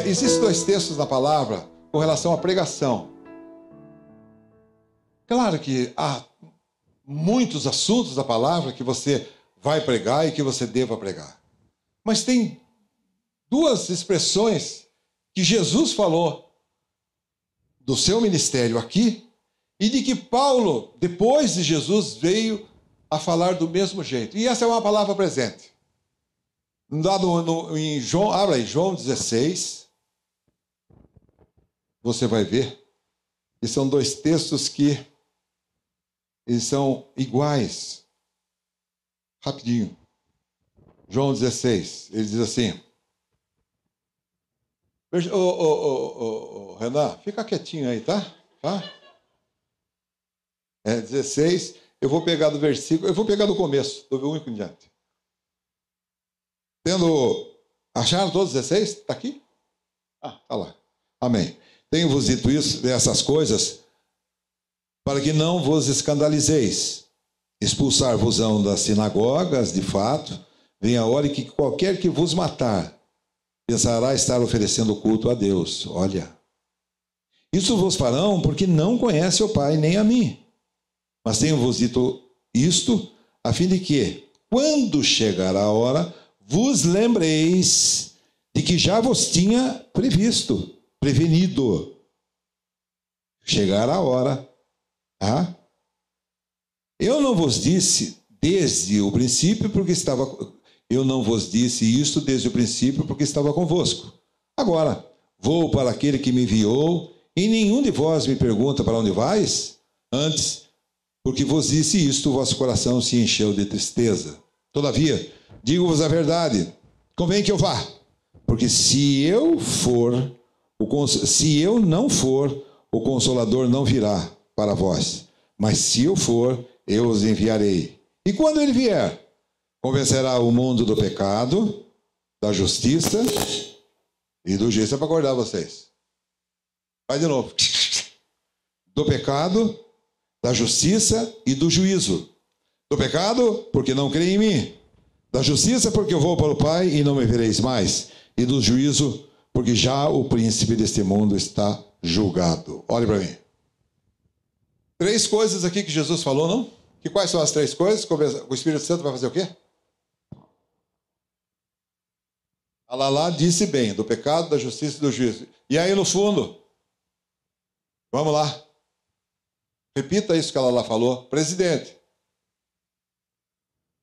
Existem dois textos na palavra com relação à pregação. Claro que há muitos assuntos da palavra que você vai pregar e que você deva pregar. Mas tem duas expressões que Jesus falou do seu ministério aqui e de que Paulo, depois de Jesus, veio a falar do mesmo jeito. E essa é uma palavra presente. Em João, abra aí, João 16. Você vai ver. E são dois textos que eles são iguais. Rapidinho. João 16, ele diz assim. Renan, fica quietinho aí, tá? 16, eu vou pegar do versículo, eu vou pegar do começo, do 1 em diante. Acharam todos 16? Está aqui? Está lá. Amém. Tenho-vos dito isso, dessas coisas, para que não vos escandalizeis. Expulsar-vos-ão das sinagogas, de fato, vem a hora em que qualquer que vos matar pensará estar oferecendo culto a Deus. Olha, isso vos farão porque não conhece o Pai nem a mim. Mas tenho-vos dito isto, a fim de que, quando chegar a hora, vos lembreis de que já vos tinha prevenido. Chegar a hora. Eu não vos disse desde o princípio porque eu não vos disse isto desde o princípio porque estava convosco. Agora, vou para aquele que me enviou, e nenhum de vós me pergunta para onde vais? Antes, porque vos disse isto, o vosso coração se encheu de tristeza. Todavia, digo-vos a verdade, convém que eu vá, porque se eu não for, o Consolador não virá para vós. Mas se eu for, eu os enviarei. E quando ele vier, convencerá o mundo do pecado, da justiça e do juízo. É para acordar vocês. Vai de novo. Do pecado, da justiça e do juízo. Do pecado, porque não creem em mim. Da justiça, porque eu vou para o Pai e não me vereis mais. E do juízo, porque já o príncipe deste mundo está julgado. Olhe para mim. 3 coisas aqui que Jesus falou, não? E quais são as 3 coisas? O Espírito Santo vai fazer o quê? Alalá disse bem, do pecado, da justiça e do juízo. E aí no fundo, vamos lá. Repita isso que ela lá falou. Presidente.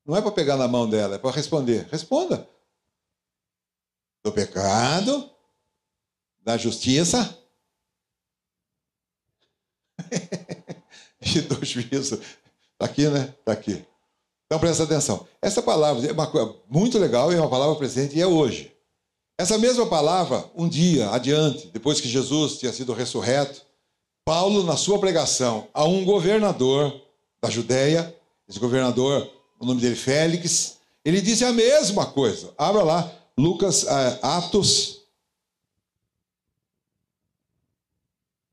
Não é para pegar na mão dela, é para responder. Responda. Do pecado, da justiça e do juízo. Está aqui, né? Está aqui. Então presta atenção. Essa palavra é uma coisa muito legal e é uma palavra presente e é hoje. Essa mesma palavra, um dia adiante, depois que Jesus tinha sido ressurreto, Paulo, na sua pregação a um governador da Judéia, esse governador, o nome dele Félix, ele disse a mesma coisa. Abra lá,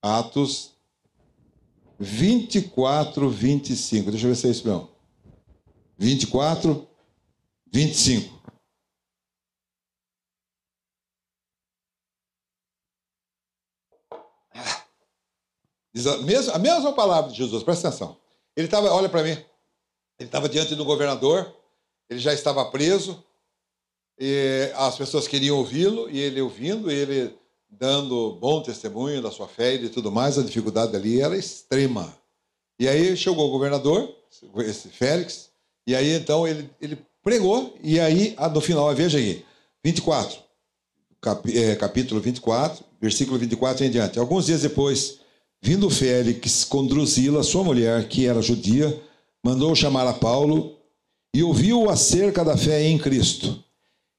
Atos 24, 25. Deixa eu ver se é isso mesmo. 24, 25. Diz a mesma palavra de Jesus, presta atenção. Ele estava, olha para mim, ele estava diante do governador, ele já estava preso, e as pessoas queriam ouvi-lo, e ele ouvindo, e ele dando bom testemunho da sua fé e de tudo mais, a dificuldade ali era extrema. E aí chegou o governador, esse Félix, e aí então ele pregou, e aí no final, veja aí, 24, capítulo 24, versículo 24 em diante. Alguns dias depois, vindo Félix com Drusila, sua mulher, que era judia, mandou chamar a Paulo e ouviu acerca da fé em Cristo.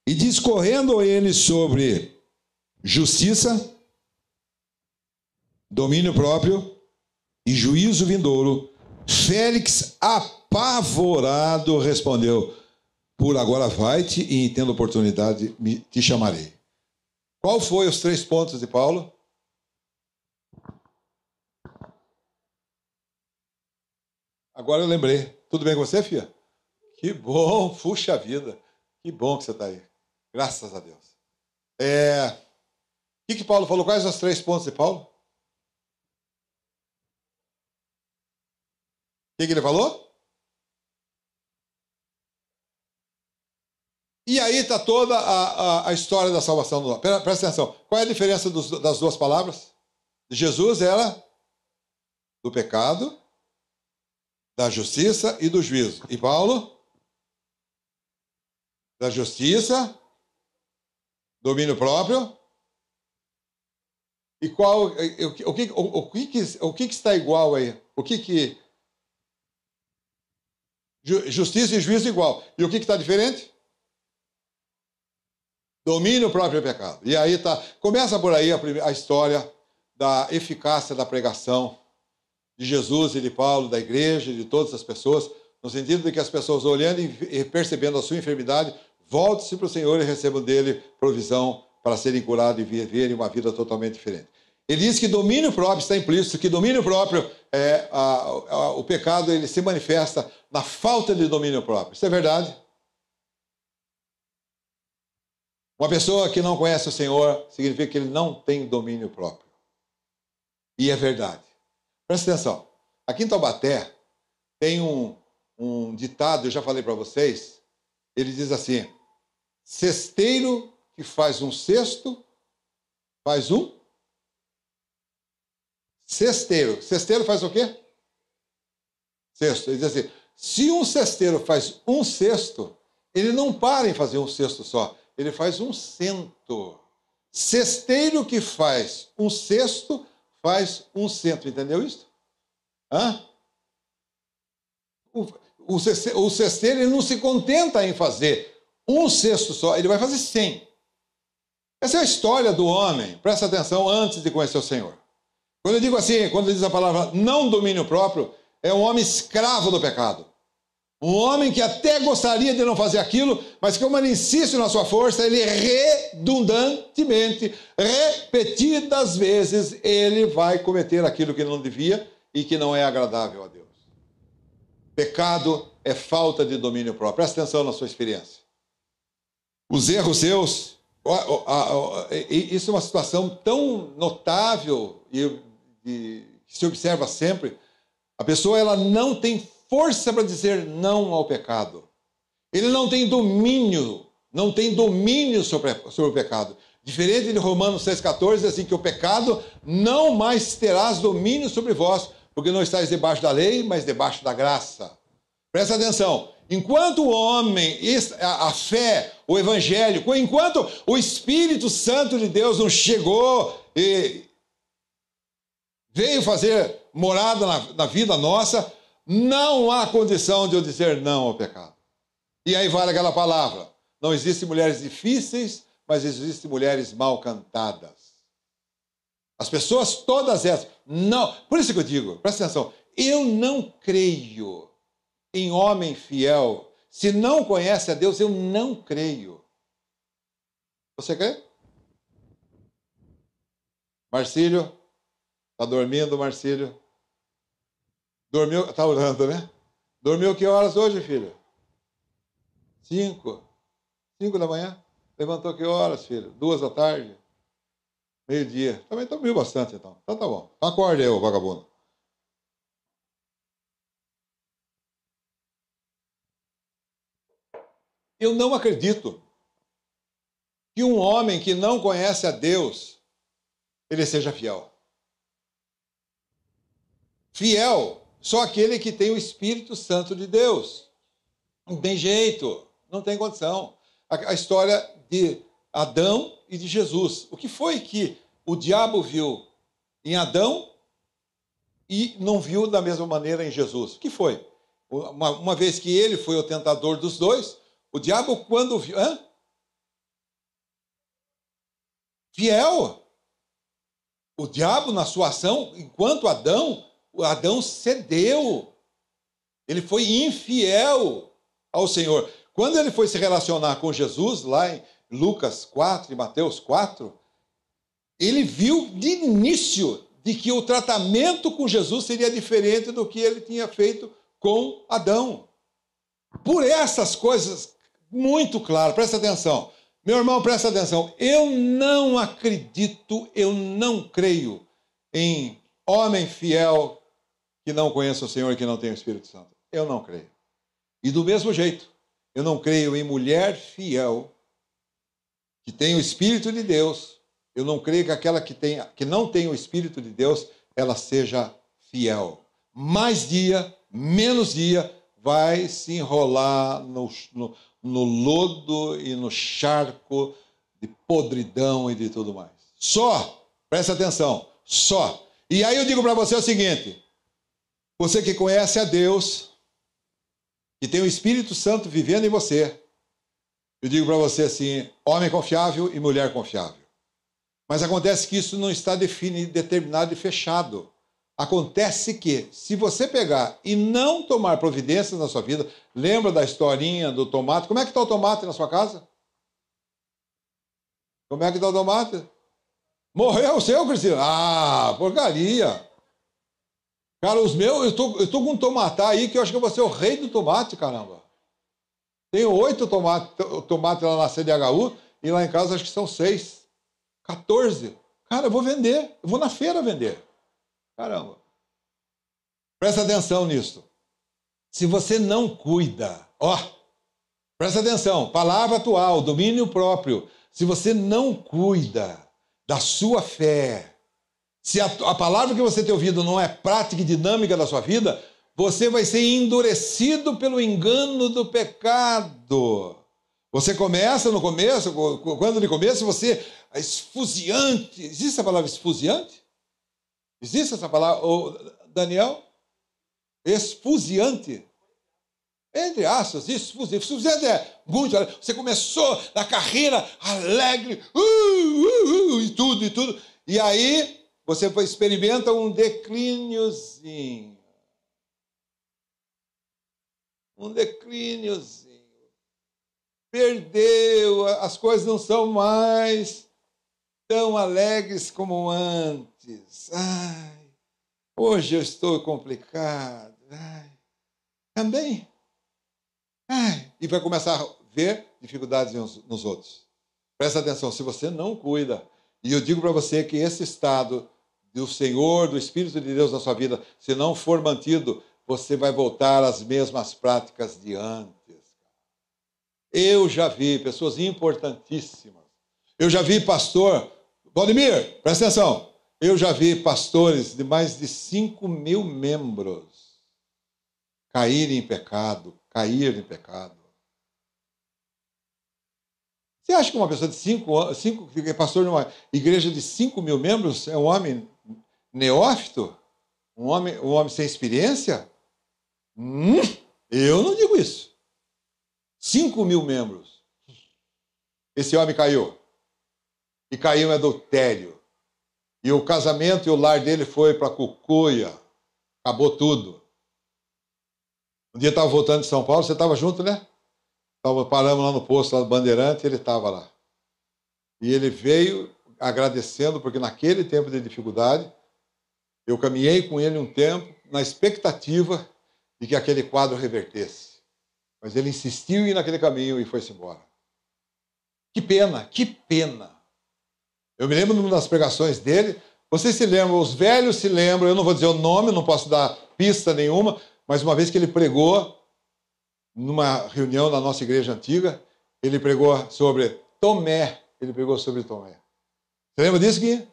E discorrendo ele sobre justiça, domínio próprio e juízo vindouro, Félix, apavorado, respondeu: por agora vai-te e, tendo oportunidade, te chamarei. Qual foi os 3 pontos de Paulo? Agora eu lembrei. Tudo bem com você, filha? Que bom, puxa vida. Que bom que você está aí. Graças a Deus. O que Paulo falou? Quais os 3 pontos de Paulo? O que ele falou? E aí está toda a história da salvação do homem. Presta atenção. Qual é a diferença das 2 palavras? Jesus era do pecado, da justiça e do juízo. E Paulo? Da justiça, domínio próprio. E qual? O que está igual aí? Justiça e juízo igual. E o que está diferente? Domínio próprio e pecado. E aí começa por aí a história da eficácia da pregação de Jesus e de Paulo, da igreja, de todas as pessoas, no sentido de que as pessoas olhando e percebendo a sua enfermidade, volte-se para o Senhor e recebam dele provisão para serem curados e viverem uma vida totalmente diferente. Ele diz que domínio próprio está implícito, que domínio próprio o pecado ele se manifesta na falta de domínio próprio. Isso é verdade? Uma pessoa que não conhece o Senhor significa que ele não tem domínio próprio. E é verdade. Presta atenção. Aqui em Taubaté tem um ditado, eu já falei para vocês, ele diz assim: cesteiro que faz um cesto, faz um cesteiro. Cesteiro faz o quê? Cesto. Ele diz assim, se um cesteiro faz um cesto, ele não para em fazer um cesto só, ele faz um cento. Cesteiro que faz um cesto, faz um cento. Entendeu isso? Hã? O cesteiro ele não se contenta em fazer um cesto só, ele vai fazer 100. Essa é a história do homem, presta atenção, antes de conhecer o Senhor. Quando eu digo assim, quando diz a palavra não domínio próprio, é um homem escravo do pecado. Um homem que até gostaria de não fazer aquilo, mas como ele insiste na sua força, ele redundantemente, repetidas vezes, ele vai cometer aquilo que ele não devia e que não é agradável a Deus. Pecado é falta de domínio próprio. Presta atenção na sua experiência. Os erros seus, isso é uma situação tão notável e que se observa sempre. A pessoa ela não tem força para dizer não ao pecado. Ele não tem domínio sobre o pecado. Diferente de Romanos 6,14, assim que o pecado não mais terás domínio sobre vós, porque não estáis debaixo da lei, mas debaixo da graça. Presta atenção. Enquanto o homem, a fé, o evangelho, enquanto o Espírito Santo de Deus não chegou e veio fazer morada na vida nossa, não há condição de eu dizer não ao pecado. E aí vale aquela palavra. Não existem mulheres difíceis, mas existem mulheres mal cantadas. As pessoas todas essas, não. Por isso que eu digo, presta atenção, eu não creio em homem fiel. Se não conhece a Deus, eu não creio. Você crê? Marcílio? Está dormindo, Marcílio? Dormiu? Está orando, né? Dormiu que horas hoje, filho? 5. 5 da manhã? Levantou que horas, filho? 2 da tarde? Meio-dia. Também dormiu bastante, então. Então tá bom. Acorde aí, ô vagabundo. Eu não acredito que um homem que não conhece a Deus, ele seja fiel. Fiel, só aquele que tem o Espírito Santo de Deus. Não tem jeito, não tem condição. A história de Adão e de Jesus. O que foi que o diabo viu em Adão e não viu da mesma maneira em Jesus? O que foi? Uma vez que ele foi o tentador dos dois, o diabo quando viu... Fiel. O diabo na sua ação, enquanto Adão cedeu. Ele foi infiel ao Senhor. Quando ele foi se relacionar com Jesus, lá em Lucas 4 e Mateus 4, ele viu de início de que o tratamento com Jesus seria diferente do que ele tinha feito com Adão. Por essas coisas, muito claro, presta atenção. Meu irmão, presta atenção. Eu não acredito, eu não creio em homem fiel que não conheça o Senhor e que não tenha o Espírito Santo. Eu não creio. E do mesmo jeito, eu não creio em mulher fiel que tem o Espírito de Deus. Eu não creio que aquela que não tem o Espírito de Deus, ela seja fiel. Mais dia, menos dia, vai se enrolar no lodo e no charco de podridão e de tudo mais. Só, presta atenção, só. E aí eu digo para você o seguinte, você que conhece a Deus, que tem o Espírito Santo vivendo em você, eu digo para você assim, homem confiável e mulher confiável. Mas acontece que isso não está definido, determinado e fechado. Acontece que, se você pegar e não tomar providências na sua vida, lembra da historinha do tomate? Como é que está o tomate na sua casa? Como é que está o tomate? Morreu o seu, Cristina? Ah, porcaria. Cara, os meus, eu tô com um tomate aí que eu acho que eu vou ser o rei do tomate, caramba. Tenho 8 tomates lá na CDHU e lá em casa acho que são 6. 14. Cara, eu vou vender. Eu vou na feira vender. Caramba. Presta atenção nisso. Se você não cuida, presta atenção, palavra atual, domínio próprio. Se você não cuida da sua fé, se a palavra que você tem ouvido não é prática e dinâmica da sua vida, você vai ser endurecido pelo engano do pecado. Você começa no começo, quando ele começa, você é esfuziante. Existe a palavra esfuziante? Existe essa palavra, Daniel? Esfuziante. Entre aspas, esfuziante. Esfuziante é muito. Você começou na carreira alegre, e tudo. E aí, você experimenta um declíniozinho. Perdeu, as coisas não são mais tão alegres como antes. Ai, hoje eu estou complicado. Ai, também. Ai, e vai começar a ver dificuldades nos outros. Presta atenção, se você não cuida, e eu digo para você que esse estado do Senhor, do Espírito de Deus na sua vida, se não for mantido, você vai voltar às mesmas práticas de antes. Eu já vi pessoas importantíssimas. Eu já vi pastor... Valdemir, presta atenção. Eu já vi pastores de mais de 5.000 membros caírem em pecado. Você acha que uma pessoa que é pastor de uma igreja de 5.000 membros é um homem neófito? Um homem sem experiência? Eu não digo isso. 5.000 membros. Esse homem caiu. E caiu em adultério. E o casamento e o lar dele foi para a cucuia. Acabou tudo. Um dia eu estava voltando de São Paulo, você estava junto, né? Paramos lá no posto, lá do Bandeirante, e ele estava lá. E ele veio agradecendo, porque naquele tempo de dificuldade, eu caminhei com ele um tempo, na expectativa de que aquele quadro revertesse. Mas ele insistiu em ir naquele caminho e foi-se embora. Que pena, que pena. Eu me lembro de uma das pregações dele, vocês se lembram, os velhos se lembram, eu não vou dizer o nome, não posso dar pista nenhuma, mas uma vez que ele pregou, numa reunião na nossa igreja antiga, ele pregou sobre Tomé. Você lembra disso, Gui? Ele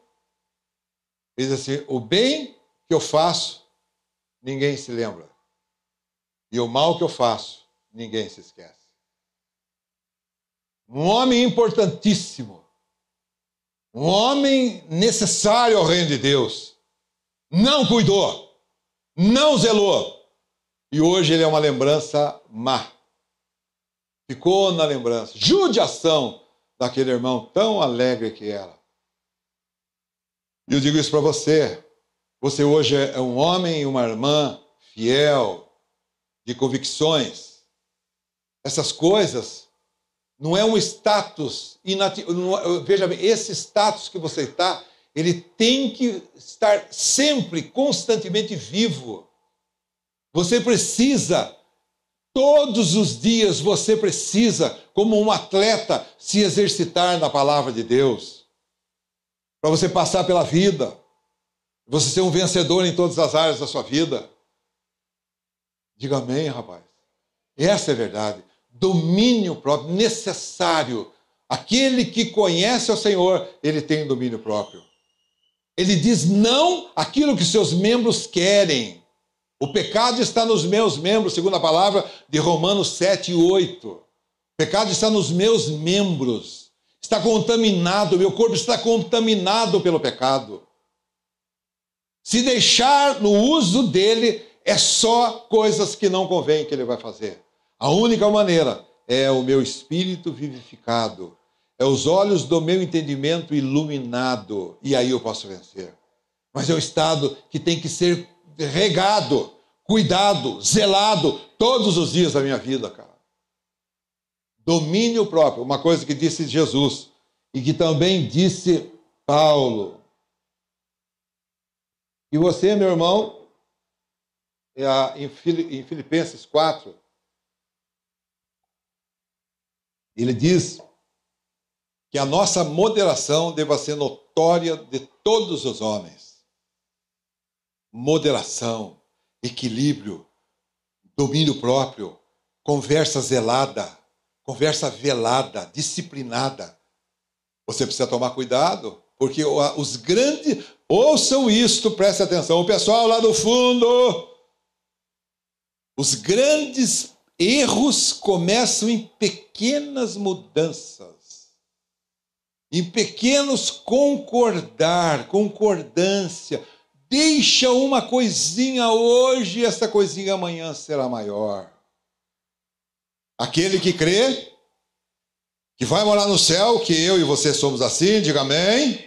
diz assim, o bem que eu faço, ninguém se lembra. E o mal que eu faço, ninguém se esquece. Um homem importantíssimo. Um homem necessário ao reino de Deus. Não cuidou. Não zelou. E hoje ele é uma lembrança má. Ficou na lembrança. Judiação daquele irmão tão alegre que era. E eu digo isso para você. Você hoje é um homem e uma irmã fiel, de convicções. Essas coisas não é um status inativo. Veja bem, esse status que você está, ele tem que estar sempre, constantemente vivo. Você precisa, Todos os dias você precisa, como um atleta, se exercitar na palavra de Deus. Para você passar pela vida. Você ser um vencedor em todas as áreas da sua vida. Diga amém, rapaz. Essa é a verdade. Domínio próprio, necessário. Aquele que conhece o Senhor, ele tem domínio próprio. Ele diz não àquilo que seus membros querem. O pecado está nos meus membros, segundo a palavra de Romanos 7 e 8. O pecado está nos meus membros. Está contaminado, meu corpo está contaminado pelo pecado. Se deixar no uso dele, é só coisas que não convém que ele vai fazer. A única maneira é o meu espírito vivificado, é os olhos do meu entendimento iluminado, e aí eu posso vencer. Mas é um estado que tem que ser regado, cuidado, zelado, todos os dias da minha vida, cara. Domínio próprio, uma coisa que disse Jesus, e que também disse Paulo. E você, meu irmão, em Filipenses 4, ele diz que a nossa moderação deva ser notória de todos os homens. Moderação, equilíbrio, domínio próprio, conversa zelada, conversa velada, disciplinada. Você precisa tomar cuidado, porque os grandes... Ouçam isto, prestem atenção. O pessoal lá do fundo, os grandes erros começam em pequenas mudanças, em pequenos concordância. Deixa uma coisinha hoje, essa coisinha amanhã será maior. Aquele que crê, que vai morar no céu, que eu e você somos assim, diga amém.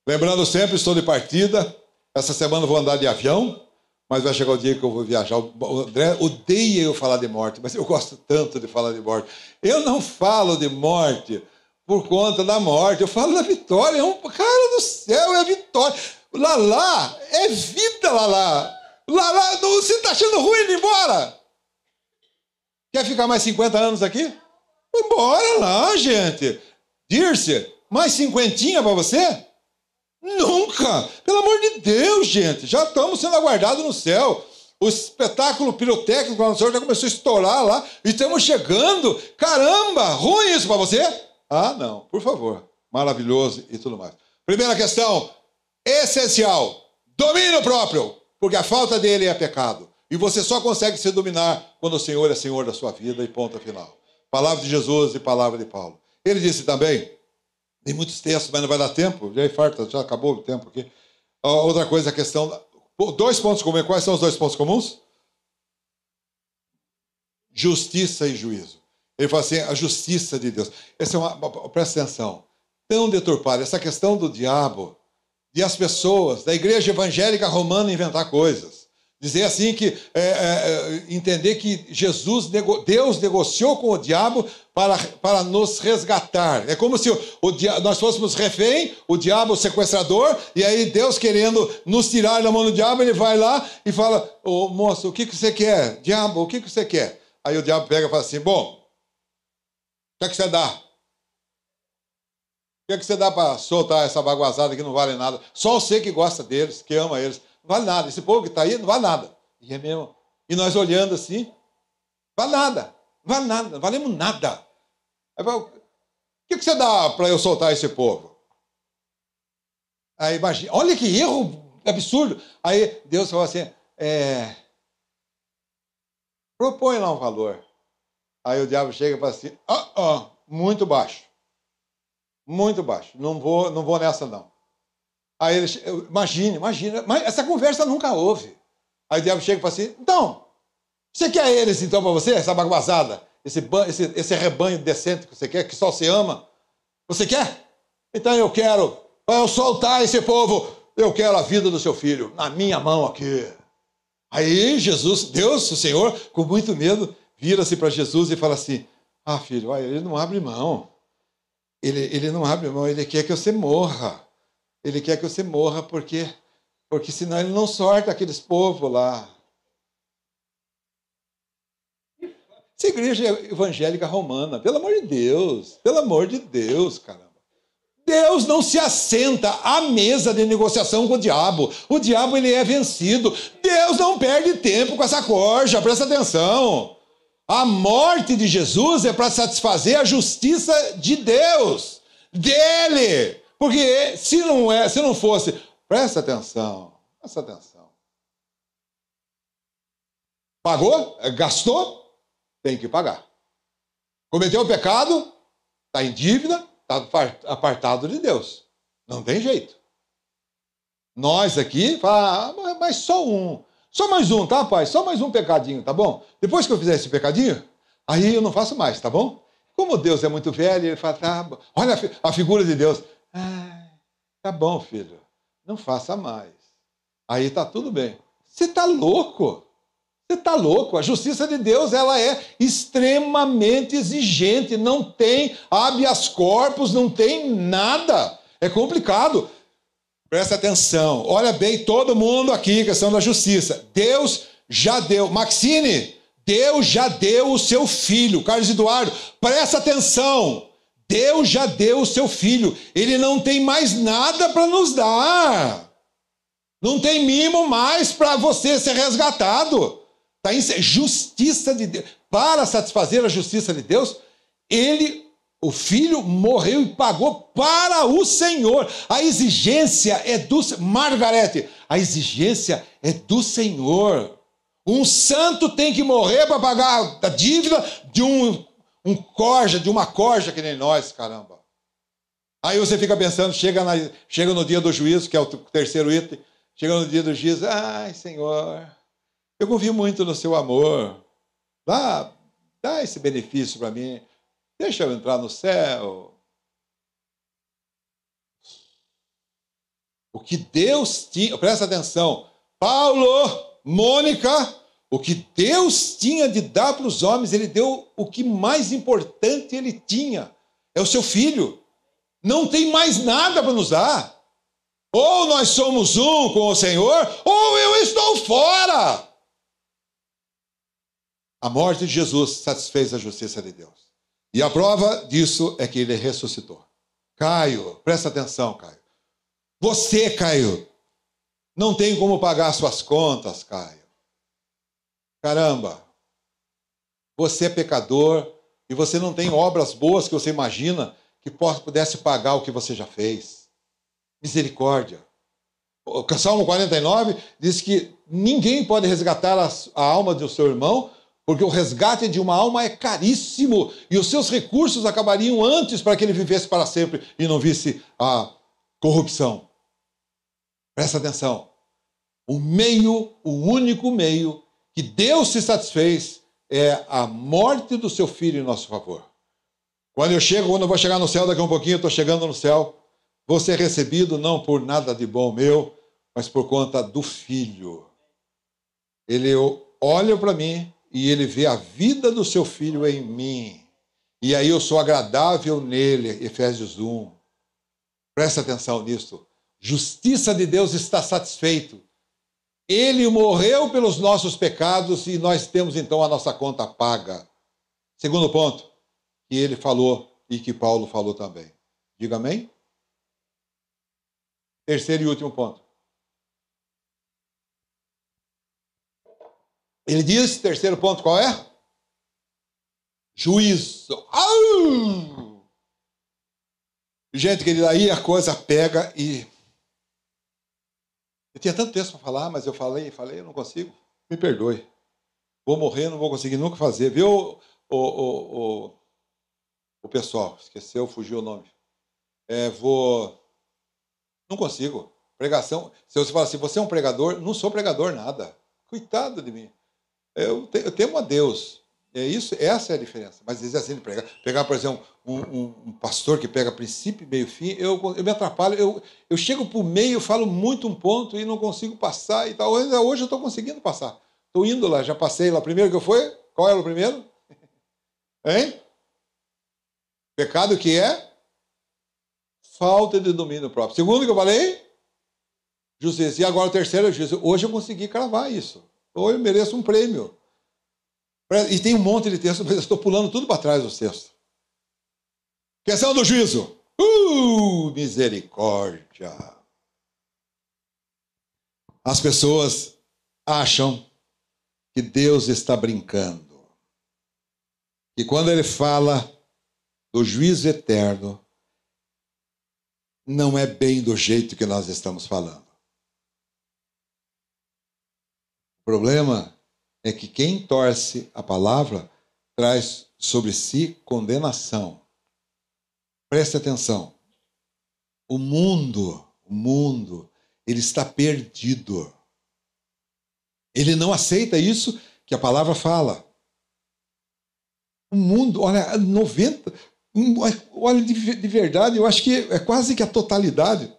Lembrando sempre, estou de partida. Essa semana eu vou andar de avião, mas vai chegar o dia que eu vou viajar. O André odeia eu falar de morte, mas eu gosto tanto de falar de morte. Eu não falo de morte por conta da morte, eu falo da vitória. Cara do céu, é a vitória. Lá é vida, lá. Você está achando ruim de ir embora? Quer ficar mais 50 anos aqui? Bora lá, gente. Dirce, mais 50 para você? Nunca! Pelo amor de Deus, gente! Já estamos sendo aguardados no céu. O espetáculo pirotécnico lá no céu já começou a estourar lá. E estamos chegando. Caramba! Ruim isso para você? Ah, não. Por favor. Maravilhoso e tudo mais. Primeira questão. Essencial. Domínio próprio. Porque a falta dele é pecado. E você só consegue se dominar quando o Senhor é Senhor da sua vida e ponto final. Palavra de Jesus e palavra de Paulo. Ele disse também... Tem muitos textos, mas não vai dar tempo. Já acabou o tempo aqui. Outra coisa, a questão... 2 pontos comuns. Quais são os 2 pontos comuns? Justiça e juízo. Ele fala assim, a justiça de Deus. Presta atenção. Tão deturpada. Essa questão do diabo, de as pessoas, da igreja evangélica romana inventar coisas. Dizer assim que... entender que Deus negociou com o diabo para nos resgatar. É como se nós fôssemos refém, o diabo o sequestrador, e aí Deus querendo nos tirar da mão do diabo, ele vai lá e fala, ô moço, o que você quer? Diabo, o que você quer? Aí o diabo pega e fala assim, bom, o que você dá? O que você dá para soltar essa baguazada que não vale nada? Só você que gosta deles, que ama eles. Não vale nada. Esse povo que está aí não vale nada. E é mesmo. E nós olhando assim, não vale nada. Não vale nada. Não valemos nada. Aí fala, o que você dá para eu soltar esse povo? Aí imagina, olha que erro absurdo. Aí Deus falou assim, propõe lá um valor. Aí o diabo chega e fala assim, muito baixo. Muito baixo. Não vou nessa não. Aí ele, imagina, mas essa conversa nunca houve. Aí o diabo chega e fala assim, então, você quer eles então para você, essa baguazada, esse rebanho decente que você quer, que só você ama? Você quer? Então eu quero, para eu soltar esse povo, eu quero a vida do seu filho, na minha mão aqui. Aí Jesus, Deus, o Senhor, com muito medo, vira-se para Jesus e fala assim, filho, ele não abre mão. Ele não abre mão, ele quer que você morra. Ele quer que você morra porque senão ele não sorta aqueles povos lá. Essa igreja evangélica romana, pelo amor de Deus, caramba. Deus não se assenta à mesa de negociação com o diabo. O diabo, ele é vencido. Deus não perde tempo com essa corja, presta atenção. A morte de Jesus é para satisfazer a justiça de Deus, dele. Porque se não fosse, presta atenção. Pagou? Gastou? Tem que pagar. Cometeu o pecado? Está em dívida? Está apartado de Deus. Não tem jeito. Nós aqui, mas só um. Só mais um, tá, pai? Só mais um pecadinho, tá bom? Depois que eu fizer esse pecadinho, aí eu não faço mais, tá bom? Como Deus é muito velho, ele fala, tá bom. Olha a figura de Deus. Tá bom, filho. Não faça mais. Aí tá tudo bem. Você está louco? Você está louco? A justiça de Deus, ela é extremamente exigente. Não tem habeas corpus, não tem nada. É complicado. Presta atenção. Olha bem, todo mundo aqui, questão da justiça. Deus já deu. Maxine, Deus já deu o seu filho. Carlos Eduardo, presta atenção. Deus já deu o seu filho. Ele não tem mais nada para nos dar. Não tem mimo mais para você ser resgatado. Tá em justiça de Deus. Para satisfazer a justiça de Deus, o filho morreu e pagou para o Senhor. A exigência é do... Margarete, a exigência é do Senhor. Um santo tem que morrer para pagar a dívida de de uma corja que nem nós, caramba. Aí você fica pensando, chega no dia do juízo, que é o terceiro item, chega no dia do juízo, ai, Senhor, eu confio muito no seu amor. Dá esse benefício para mim. Deixa eu entrar no céu. O que Deus tinha, presta atenção, Paulo, Mônica, o que Deus tinha de dar para os homens, ele deu o que mais importante ele tinha. É o seu filho. Não tem mais nada para nos dar. Ou nós somos um com o Senhor, ou eu estou fora. A morte de Jesus satisfez a justiça de Deus. E a prova disso é que ele ressuscitou. Caio, presta atenção, Caio. Você, Caio, não tem como pagar suas contas, Caio. Caramba, você é pecador e você não tem obras boas que você imagina que pudesse pagar o que você já fez. Misericórdia. O Salmo 49 diz que ninguém pode resgatar a alma do seu irmão, porque o resgate de uma alma é caríssimo e os seus recursos acabariam antes para que ele vivesse para sempre e não visse a corrupção. Presta atenção. O único meio que Deus se satisfez é a morte do seu filho em nosso favor. Quando eu vou chegar no céu daqui a um pouquinho, eu estou chegando no céu, vou ser recebido não por nada de bom meu, mas por conta do filho. Ele olha para mim e ele vê a vida do seu filho em mim. E aí eu sou agradável nele, Efésios 1. Presta atenção nisso. Justiça de Deus está satisfeito. Ele morreu pelos nossos pecados e nós temos então a nossa conta paga. Segundo ponto, que ele falou e que Paulo falou também. Diga amém. Terceiro e último ponto. Ele diz, terceiro ponto, qual é? Juízo. Gente querida, aí a coisa pega e... Eu tinha tanto texto para falar, mas eu falei, eu não consigo. Me perdoe. Vou morrer, não vou conseguir nunca fazer. Viu, o pessoal? Esqueceu, fugiu o nome. Não consigo. Pregação. Se você fala assim, você é um pregador, não sou pregador nada. Coitado de mim. Eu temo a Deus. Essa é a diferença. Mas dizer assim, pegar, por exemplo, um pastor que pega princípio, meio, fim, eu me atrapalho. Eu chego para o meio, falo muito um ponto e não consigo passar e tal. Hoje eu estou conseguindo passar. Estou indo lá, já passei lá. Primeiro que eu fui, qual era o primeiro? Hein? Pecado que é? Falta de domínio próprio. Segundo que eu falei? Justiça. E agora o terceiro é justiça. Hoje eu consegui cravar isso. Hoje eu mereço um prêmio. E tem um monte de texto, mas eu estou pulando tudo para trás dos textos. Questão do juízo. Misericórdia. As pessoas acham que Deus está brincando. E quando ele fala do juízo eterno, não é bem do jeito que nós estamos falando. O problema é que quem torce a palavra traz sobre si condenação. Preste atenção. O mundo, ele está perdido. Ele não aceita isso que a palavra fala. O mundo, olha, 90%, olha, de verdade, eu acho que é quase que a totalidade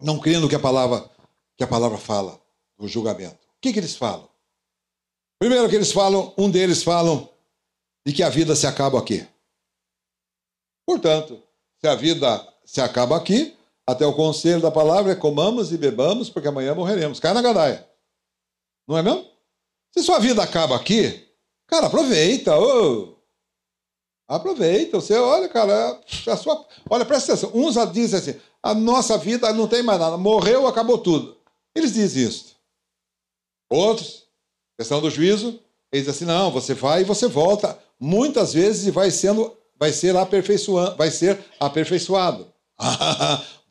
não crendo que a palavra fala no julgamento. O que eles falam? Primeiro que eles falam, um deles falam de que a vida se acaba aqui. Portanto, se a vida se acaba aqui, até o conselho da palavra é comamos e bebamos, porque amanhã morreremos. Cai na gandaia. Não é mesmo? Se sua vida acaba aqui, cara, aproveita. Aproveita. Você olha, cara, olha, presta atenção. Uns dizem assim, a nossa vida não tem mais nada. Morreu, acabou tudo. Eles dizem isso. Outros, questão do juízo, eles dizem assim, não, você vai e você volta. Muitas vezes vai ser aperfeiçoado.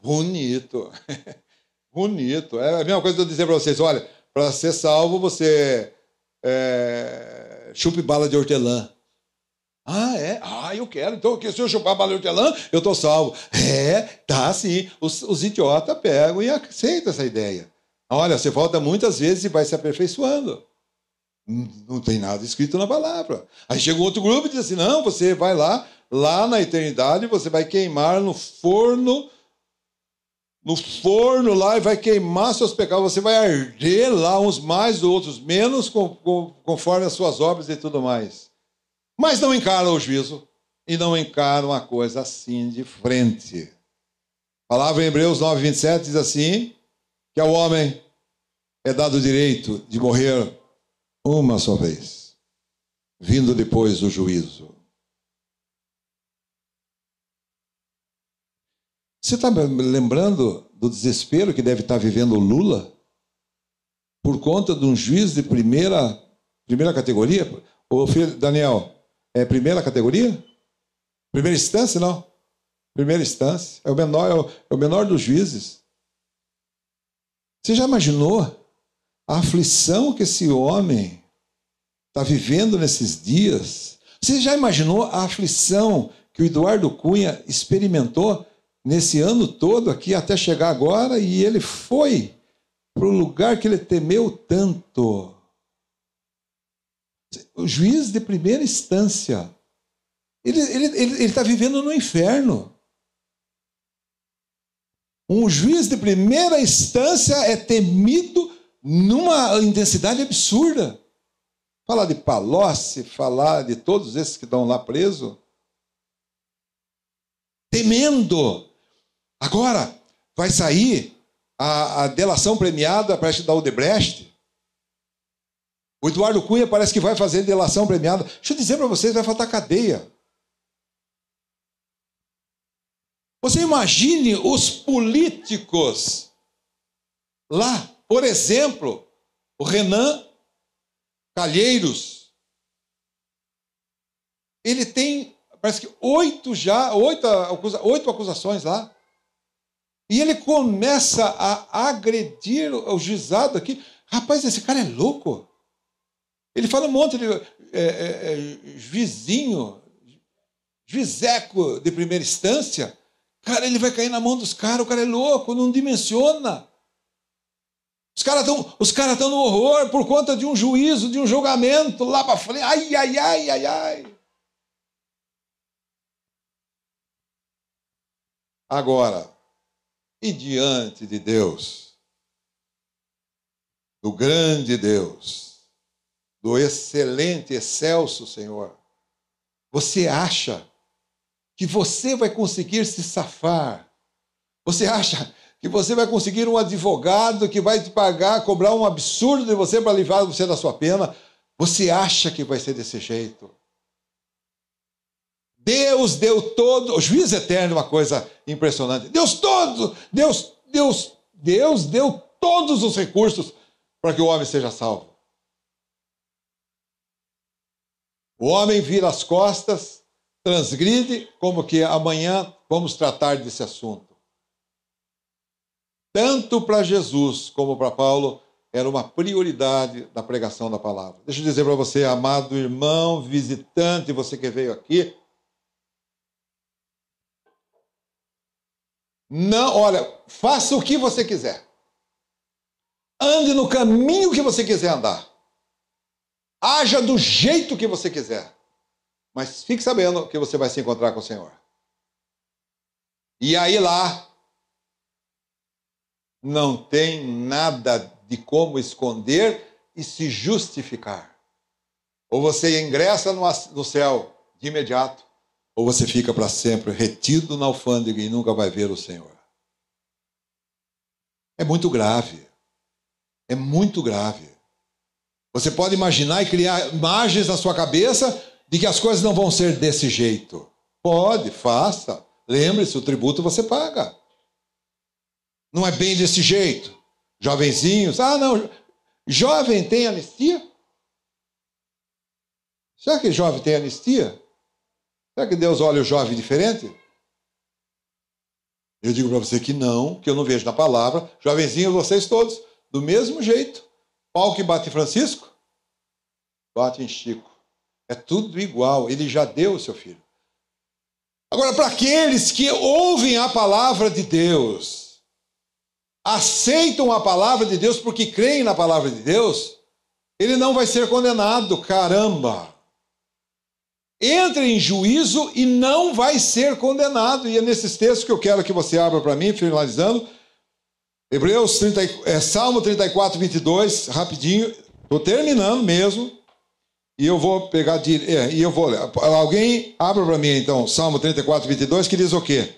Bonito. Bonito. É a mesma coisa que eu dizer para vocês, olha, para ser salvo, você chupe bala de hortelã. Ah, é? Ah, eu quero. Então, se eu chupar bala de hortelã, eu estou salvo. Tá sim. Os idiotas pegam e aceitam essa ideia. Olha, você volta muitas vezes e vai se aperfeiçoando. Não tem nada escrito na palavra. Aí chega um outro grupo e diz assim, não, você vai lá na eternidade, você vai queimar no forno lá e vai queimar seus pecados, você vai arder lá, uns mais, outros menos, conforme as suas obras e tudo mais. Mas não encaram o juízo e não encaram a coisa assim de frente. A palavra em Hebreus 9:27 diz assim, que ao homem é dado o direito de morrer uma só vez, vindo depois do juízo. Você está lembrando do desespero que deve estar vivendo o Lula por conta de um juiz de primeira categoria? Ô filho, Daniel, é primeira categoria? Primeira instância, não? Primeira instância. É o menor dos juízes. Você já imaginou a aflição que esse homem está vivendo nesses dias? Você já imaginou a aflição que o Eduardo Cunha experimentou nesse ano todo aqui, até chegar agora, e ele foi para o lugar que ele temeu tanto? O juiz de primeira instância, ele está vivendo no inferno. Um juiz de primeira instância é temido numa intensidade absurda. Falar de Palocci, falar de todos esses que estão lá presos. Temendo. Agora, vai sair a delação premiada para da Odebrecht. O Eduardo Cunha parece que vai fazer delação premiada. Deixa eu dizer para vocês, vai faltar cadeia. Você imagine os políticos lá, por exemplo, o Renan Calheiros. Ele tem, parece que 8 acusações lá. E ele começa a agredir o juizado aqui. Rapaz, esse cara é louco. Ele fala um monte de juizeco de primeira instância. Cara, ele vai cair na mão dos caras. O cara é louco, não dimensiona. Os caras estão no horror por conta de um juízo, de um julgamento lá para frente. Ai. Agora, e diante de Deus, do grande Deus, do excelente, excelso Senhor, você acha que você vai conseguir se safar? Você acha que você vai conseguir um advogado que vai te pagar, cobrar um absurdo de você para livrar você da sua pena? Você acha que vai ser desse jeito? Deus deu todo... O juízo eterno é uma coisa impressionante. Deus deu todos os recursos para que o homem seja salvo. O homem vira as costas, transgride, como que amanhã vamos tratar desse assunto. Tanto para Jesus como para Paulo, era uma prioridade da pregação da palavra. Deixa eu dizer para você, amado irmão, visitante, você que veio aqui, não, olha, faça o que você quiser. Ande no caminho que você quiser andar. Haja do jeito que você quiser. Mas fique sabendo que você vai se encontrar com o Senhor. E aí lá, não tem nada de como esconder e se justificar. Ou você ingressa no céu de imediato, ou você fica para sempre retido na alfândega e nunca vai ver o Senhor. É muito grave. É muito grave. Você pode imaginar e criar imagens na sua cabeça de que as coisas não vão ser desse jeito. Pode, faça. Lembre-se, o tributo você paga. Não é bem desse jeito. Jovenzinhos, não, jovem tem anistia? Será que jovem tem anistia? Será que Deus olha o jovem diferente? Eu digo para você que não, que eu não vejo na palavra. Jovenzinhos, vocês todos, do mesmo jeito. Pau que bate em Francisco, bate em Chico. É tudo igual, ele já deu o seu filho. Agora, para aqueles que ouvem a palavra de Deus, aceitam a palavra de Deus porque creem na palavra de Deus, ele não vai ser condenado, caramba. Entra em juízo e não vai ser condenado. E é nesses textos que eu quero que você abra para mim, finalizando. Salmo 34, 22, rapidinho. Estou terminando mesmo. E eu vou pegar... e eu vou ler. Alguém abra para mim, então, Salmo 34, 22, que diz o quê?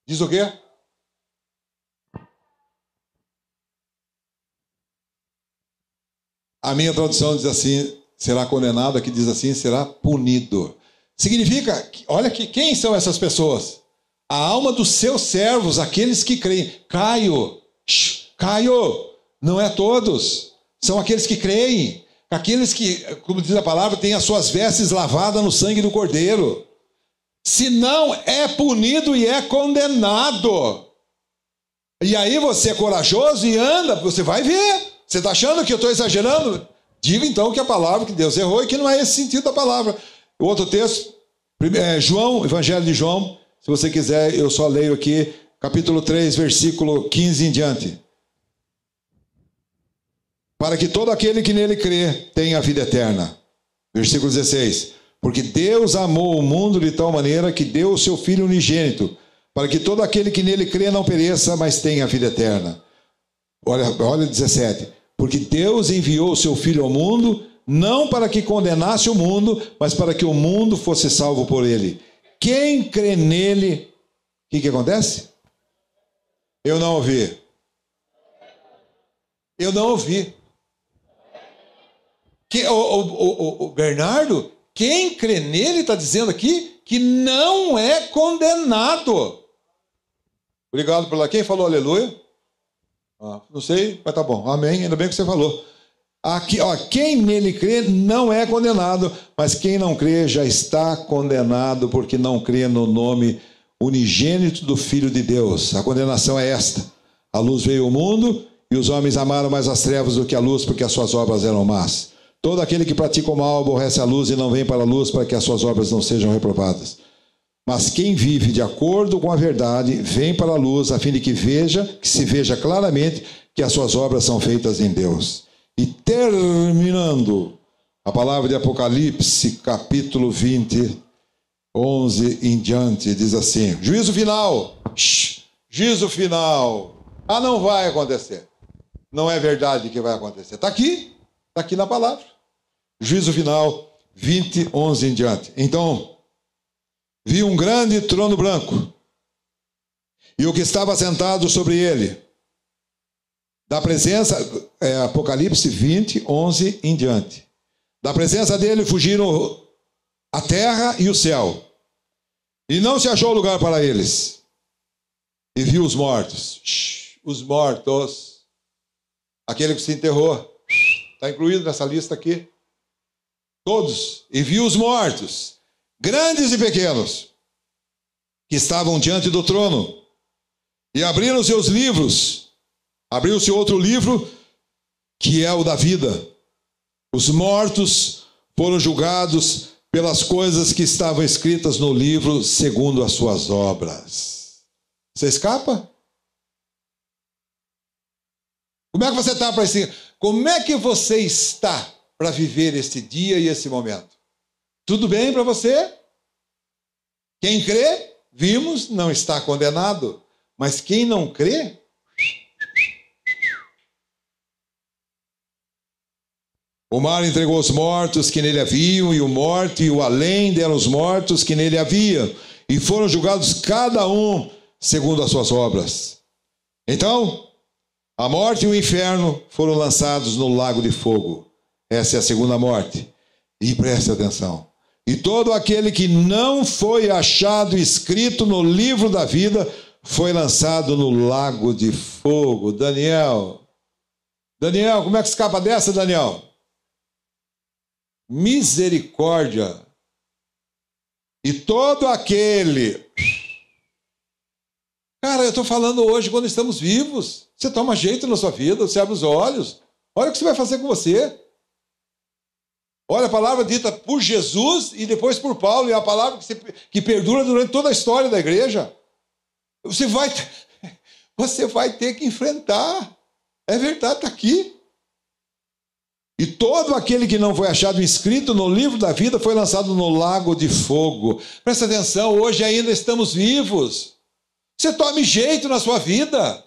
Diz o quê? A minha tradução diz assim, será condenado, aqui diz assim, será punido. Significa, olha que quem são essas pessoas? A alma dos seus servos, aqueles que creem. Caio, não é todos. São aqueles que creem. Aqueles que, como diz a palavra, têm as suas vestes lavadas no sangue do Cordeiro. Se não, é punido e é condenado. E aí você é corajoso e anda, você vai ver. Você está achando que eu estou exagerando? Diga então que a palavra, que Deus errou e que não é esse sentido da palavra. O outro texto, João, Evangelho de João, se você quiser, eu só leio aqui, capítulo 3, versículo 15 em diante. Para que todo aquele que nele crê tenha a vida eterna. Versículo 16. Porque Deus amou o mundo de tal maneira que deu o seu Filho unigênito, para que todo aquele que nele crê não pereça, mas tenha a vida eterna. Olha 17. Porque Deus enviou o seu Filho ao mundo, não para que condenasse o mundo, mas para que o mundo fosse salvo por ele. Quem crê nele, o que acontece? Eu não ouvi. Eu não ouvi. O Bernardo, quem crê nele, está dizendo aqui, que não é condenado. Obrigado por lá. Quem falou aleluia? Não sei, mas tá bom. Amém, ainda bem que você falou. Aqui, quem nele crê não é condenado, mas quem não crê já está condenado, porque não crê no nome unigênito do Filho de Deus. A condenação é esta: a luz veio ao mundo, e os homens amaram mais as trevas do que a luz, porque as suas obras eram más. Todo aquele que pratica o mal aborrece a luz e não vem para a luz, para que as suas obras não sejam reprovadas. Mas quem vive de acordo com a verdade, vem para a luz, a fim de que se veja claramente que as suas obras são feitas em Deus. E terminando, a palavra de Apocalipse, capítulo 20, 11 em diante, diz assim, juízo final. Juízo final. Não vai acontecer. Não é verdade que vai acontecer. Está aqui na palavra. Juízo final, 20, 11 em diante. Então, vi um grande trono branco, e o que estava sentado sobre ele. Da presença, Apocalipse 20, 11 em diante. Da presença dele fugiram a terra e o céu, e não se achou lugar para eles. E viu os mortos. Os mortos. Aquele que se enterrou. Está incluído nessa lista aqui. Todos. E viu os mortos, grandes e pequenos, que estavam diante do trono. E abriram seus livros. Abriu-se outro livro, que é o da vida. Os mortos foram julgados pelas coisas que estavam escritas no livro, segundo as suas obras. Você escapa? Como é que você está para isso? Como é que você está para viver este dia e esse momento? Tudo bem para você? Quem crê, vimos, não está condenado. Mas quem não crê, o mar entregou os mortos que nele haviam, e o morto e o além deram os mortos que nele havia, e foram julgados cada um segundo as suas obras. Então, a morte e o inferno foram lançados no lago de fogo. Essa é a segunda morte. E preste atenção. E todo aquele que não foi achado escrito no livro da vida foi lançado no lago de fogo. Daniel, como é que escapa dessa, Daniel? Misericórdia. E todo aquele... Cara, eu estou falando hoje quando estamos vivos. Você toma jeito na sua vida, você abre os olhos. Olha o que você vai fazer com você. Olha a palavra dita por Jesus e depois por Paulo. E a palavra que perdura durante toda a história da igreja. Você vai ter que enfrentar. É verdade, está aqui. E todo aquele que não foi achado inscrito no livro da vida foi lançado no lago de fogo. Presta atenção, hoje ainda estamos vivos. Você tome jeito na sua vida.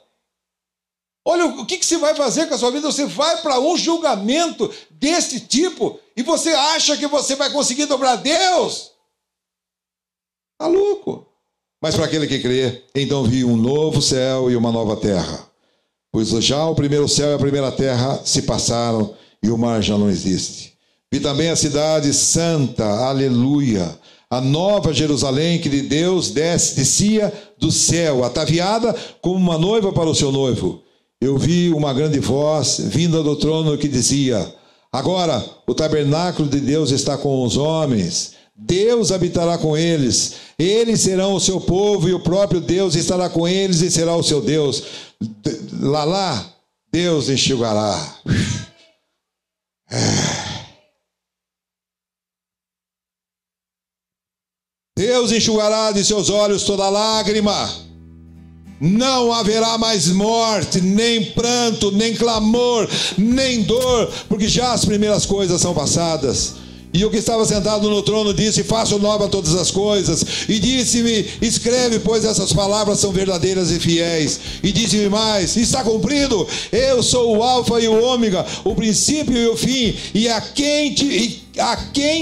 Olha, o que você vai fazer com a sua vida? Você vai para um julgamento desse tipo e você acha que você vai conseguir dobrar Deus? Está louco. Mas para aquele que crê, então vi um novo céu e uma nova terra. Pois já o primeiro céu e a primeira terra se passaram e o mar já não existe. Vi também a cidade santa, aleluia, a nova Jerusalém que de Deus descia do céu, ataviada como uma noiva para o seu noivo. Eu vi uma grande voz vinda do trono que dizia: agora o tabernáculo de Deus está com os homens, Deus habitará com eles, eles serão o seu povo e o próprio Deus estará com eles e será o seu Deus. Lá, Deus enxugará. Deus enxugará de seus olhos toda lágrima. Não haverá mais morte, nem pranto, nem clamor, nem dor, porque já as primeiras coisas são passadas. E o que estava sentado no trono disse: faço nova todas as coisas. E disse-me: escreve, pois essas palavras são verdadeiras e fiéis. E disse-me mais: está cumprido. Eu sou o alfa e o ômega, o princípio e o fim. E a quem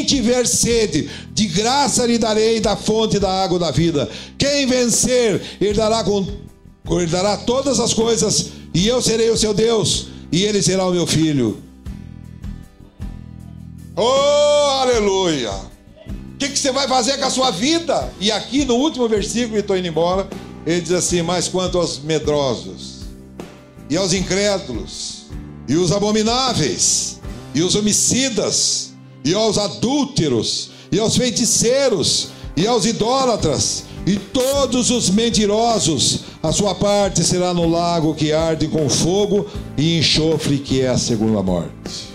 tiver sede, de graça lhe darei da fonte da água da vida. Quem vencer, herdará todas as coisas, e eu serei o seu Deus, e ele será o meu filho. Oh, aleluia! O que você vai fazer com a sua vida? E aqui no último versículo, e estou indo embora, ele diz assim: mas quanto aos medrosos, e aos incrédulos, e os abomináveis, e os homicidas, e aos adúlteros, e aos feiticeiros, e aos idólatras, e todos os mentirosos, a sua parte será no lago que arde com fogo e enxofre, que é a segunda morte.